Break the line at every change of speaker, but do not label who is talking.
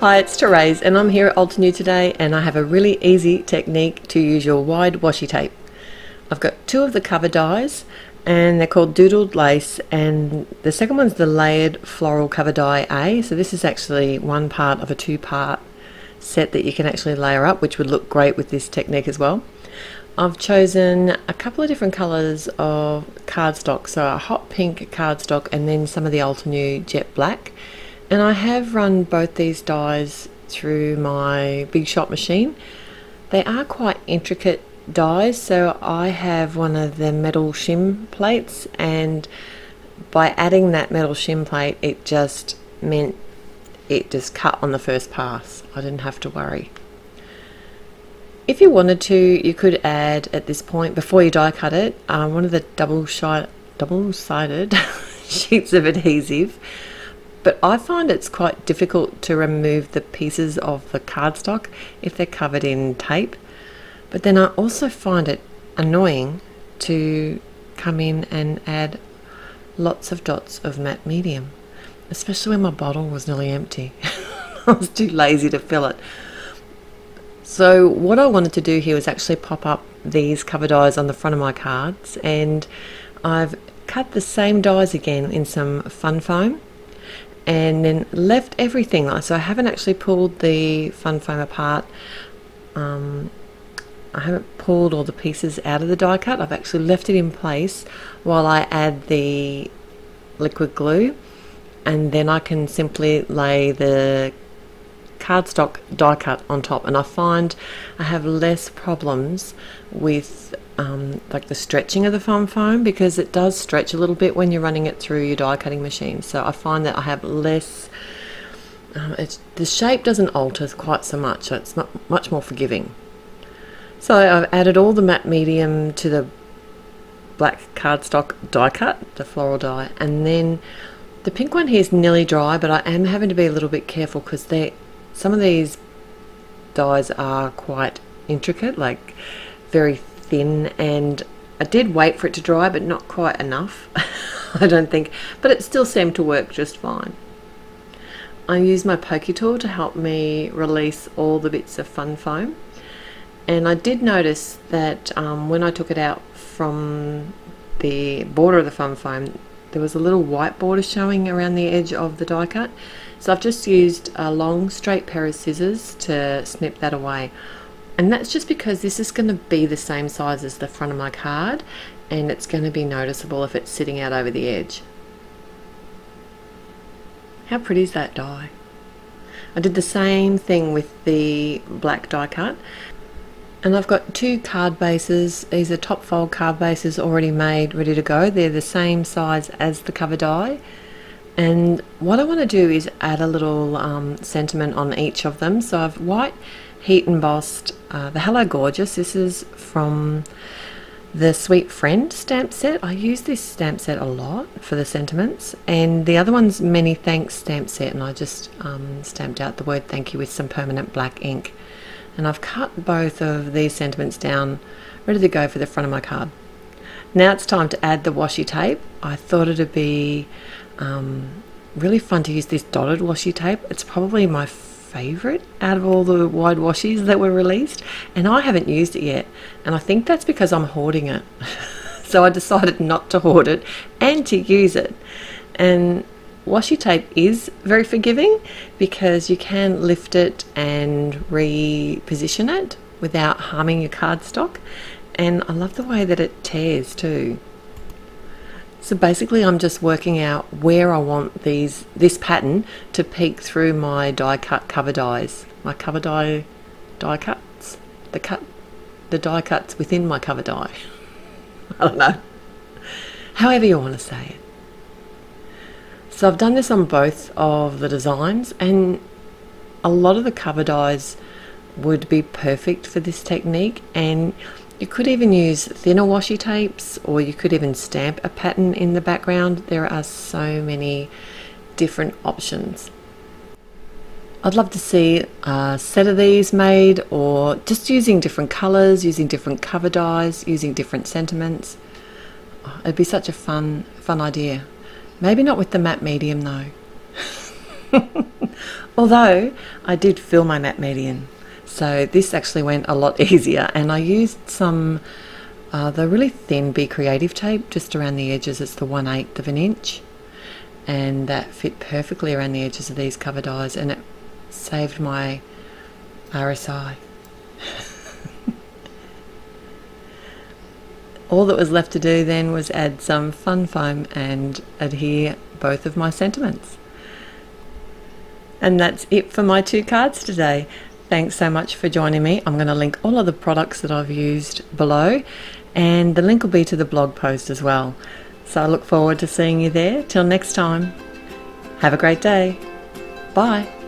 Hi, it's Therese and I'm here at Altenew today, and I have a really easy technique to use your wide washi tape. I've got two of the cover dies and they're called Doodled Lace, and the second one's the layered floral cover die A. So this is actually one part of a two-part set that you can actually layer up, which would look great with this technique as well. I've chosen a couple of different colours of cardstock, so a hot pink cardstock and then some of the Altenew jet black. And I have run both these dies through my big shot machine. They are quite intricate dies, so I have one of the metal shim plates, and by adding that metal shim plate it just meant it just cut on the first pass. I didn't have to worry. If you wanted to, you could add at this point, before you die cut it, one of the double-sided sheets of adhesive. But I find it's quite difficult to remove the pieces of the cardstock if they're covered in tape. But then I also find it annoying to come in and add lots of dots of matte medium, especially when my bottle was nearly empty. I was too lazy to fill it. So what I wanted to do here was actually pop up these cover dies on the front of my cards, and I've cut the same dies again in some fun foam, and then left everything like so. I haven't actually pulled the fun foam apart. I haven't pulled all the pieces out of the die cut. I've actually left it in place while I add the liquid glue, and then I can simply lay the cardstock die cut on top, and I find I have less problems with like the stretching of the fun foam, because it does stretch a little bit when you're running it through your die cutting machine. So I find that I have less, the shape doesn't alter quite so much, so it's not much more forgiving. So I've added all the matte medium to the black cardstock die cut, the floral die, and then the pink one here is nearly dry, but I am having to be a little bit careful because some of these dies are quite intricate, like very thin, and I did wait for it to dry, but not quite enough. I don't think, but it still seemed to work just fine. I used my pokey tool to help me release all the bits of fun foam, and I did notice that when I took it out from the border of the fun foam, there was a little white border showing around the edge of the die cut. So I've just used a long straight pair of scissors to snip that away. And that's just because this is going to be the same size as the front of my card, and it's going to be noticeable if it's sitting out over the edge. How pretty is that die? I did the same thing with the black die cut. And I've got two card bases. These are top fold card bases already made, ready to go. They're the same size as the cover die. And what I want to do is add a little sentiment on each of them. So I've white heat embossed the Hello Gorgeous. This is from the Sweet Friend stamp set. I use this stamp set a lot for the sentiments. And the other one's Many Thanks stamp set, and I just stamped out the word thank you with some permanent black ink. And I've cut both of these sentiments down, ready to go for the front of my card. Now it's time to add the washi tape. I thought it'd be really fun to use this dotted washi tape. It's probably my favourite out of all the wide washies that were released, and I haven't used it yet, and I think that's because I'm hoarding it. So I decided not to hoard it and to use it. And washi tape is very forgiving because you can lift it and reposition it without harming your cardstock, and I love the way that it tears too. So basically I'm just working out where I want this pattern to peek through my die cut cover dies, my cover die cuts, the die cuts within my cover die. I don't know, however you want to say it. So I've done this on both of the designs, and a lot of the cover dies would be perfect for this technique, and you could even use thinner washi tapes, or you could even stamp a pattern in the background. There are so many different options. I'd love to see a set of these made, or just using different colours, using different cover dies, using different sentiments. It'd be such a fun idea. Maybe not with the matte medium though. Although I did fill my map median, so this actually went a lot easier, and I used some the really thin Be Creative tape just around the edges. It's the 1/8 of an inch, and that fit perfectly around the edges of these cover dies, and it saved my RSI. All that was left to do then was add some fun foam and adhere both of my sentiments. And that's it for my 2 cards today. Thanks so much for joining me. I'm going to link all of the products that I've used below, and the link will be to the blog post as well. So I look forward to seeing you there. Till next time, have a great day. Bye.